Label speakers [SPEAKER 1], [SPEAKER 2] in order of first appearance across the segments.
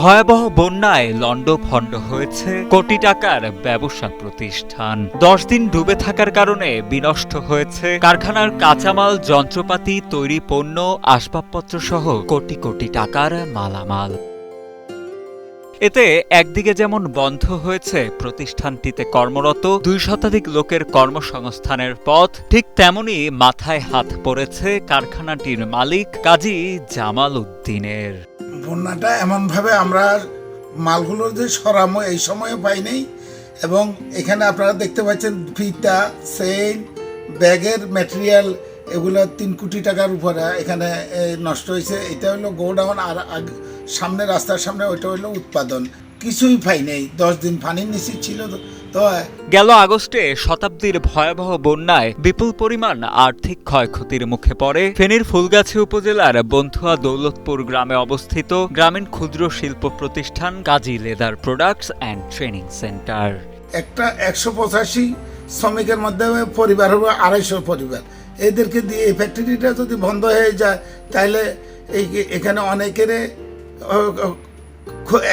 [SPEAKER 1] ভয়াবহ বন্যায় লণ্ডভণ্ড হয়েছে কোটি টাকার ব্যবসা প্রতিষ্ঠান। 10 দিন ডুবে থাকার কারণে বিনষ্ট হয়েছে কারখানার কাঁচামাল, যন্ত্রপাতি, তৈরি পণ্য, আসবাবপত্র সহ কোটি কোটি টাকার মালামাল। এতে একদিকে যেমন বন্ধ হয়েছে প্রতিষ্ঠানটিতে কর্মরত 2 শতাধিক লোকের কর্মসংস্থানের পথ, ঠিক তেমনি মাথায় হাত পড়েছে কারখানাটির মালিক কাজী জামাল উদ্দিনের।
[SPEAKER 2] বন্যাটা এমনভাবে আমরা মালগুলো যে সরামো এই সময়ে পাইনি, এবং এখানে আপনারা দেখতে পাচ্ছেন ফিতা, চেইন, ব্যাগের ম্যাটেরিয়াল এগুলো 3 কোটি টাকার উপরে এখানে নষ্ট হয়েছে। এটা হলো গোডাউন, আর সামনে রাস্তার সামনে ওইটা হলো উৎপাদন। কিছুই পাই নেই, 10 দিন পানির নিচে ছিল। তো
[SPEAKER 1] গেল আগস্টে শতাব্দীর ভয়াবহ বন্যায় বিপুল পরিমাণ আর্থিক ক্ষয়ক্ষতির মুখে পড়ে ফেনীর ফুলগাছি উপজেলার বন্ধুয়া দৌলতপুর গ্রামে অবস্থিত গ্রামীণ ক্ষুদ্র শিল্প প্রতিষ্ঠান Kazi leather products and training centre.
[SPEAKER 2] একটা 185 শ্রমিকের মধ্যে পরিবার হবে 250 পরিবার। এদেরকে দিয়ে এই ফ্যাক্টরিটা যদি বন্ধ হয়ে যায় তাহলে এখানে অনেকের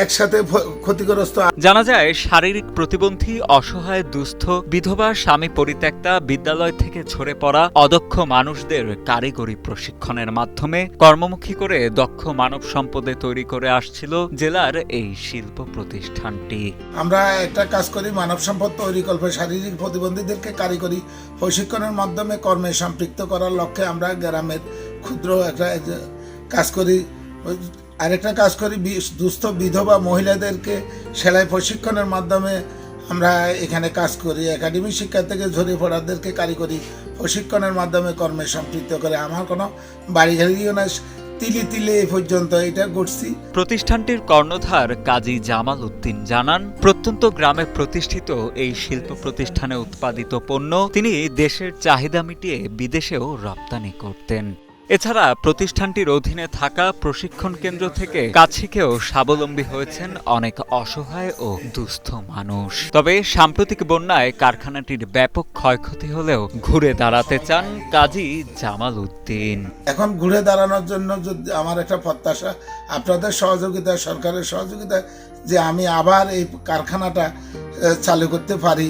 [SPEAKER 2] একসাথে ক্ষতিগ্রস্ত।
[SPEAKER 1] জানা যায় শারীরিক প্রতিবন্ধী, অসহায়, দুস্থ, বিধবা, স্বামী পরিত্যক্তা, বিদ্যালয় থেকে ঝরে পড়া অদক্ষ মানুষদের কারিগরি প্রশিক্ষণের মাধ্যমে কর্মমুখী করে দক্ষ মানব সম্পদে তৈরি করে আসছিল জেলার এই শিল্প প্রতিষ্ঠানটি।
[SPEAKER 2] আমরা একটা কাজ করি, মানব সম্পদ তৈরি কল্পে শারীরিক প্রতিবন্ধীদেরকে কারিগরি প্রশিক্ষণের মাধ্যমে কর্মে সম্পৃক্ত করার লক্ষ্যে আমরা গ্রামের ক্ষুদ্র একটা কাজ করি। আরেকটা কাজ করি, দুস্থ বিধবা মহিলাদেরকে সেলাই প্রশিক্ষণের মাধ্যমে আমরা এখানে কাজ করি। একাডেমিক শিক্ষা থেকে ঝরে পড়াদেরকে কারিগরি প্রশিক্ষণের মাধ্যমে কর্মে সম্পৃক্ত করে। আমার কোনো বাড়ি ঘাড়িও না, তিলে তিলে এ পর্যন্ত এটা করছি।
[SPEAKER 1] প্রতিষ্ঠানটির কর্ণধার কাজী জামাল উদ্দিন জানান, প্রত্যন্ত গ্রামে প্রতিষ্ঠিত এই শিল্প প্রতিষ্ঠানে উৎপাদিত পণ্য তিনি দেশের চাহিদা মিটিয়ে বিদেশেও রপ্তানি করতেন। এছাড়া প্রতিষ্ঠানটির অধীনে থাকা প্রশিক্ষণ কেন্দ্র থেকে কাজ শিখেও স্বাবলম্বী হয়েছেন অনেক অসহায় ও দুস্থ মানুষ। তবে সাম্প্রতিক বন্যায় কারখানাটির ব্যাপক ক্ষয়ক্ষতি হলেও ঘুরে দাঁড়াতে চান কাজী জামাল উদ্দিন।
[SPEAKER 2] এখন ঘুরে দাঁড়ানোর জন্য যদি আমার একটা প্রত্যাশা, আপনাদের সহযোগিতা, সরকারের সহযোগিতা, যে আমি আবার এই কারখানাটা চালু করতে পারি।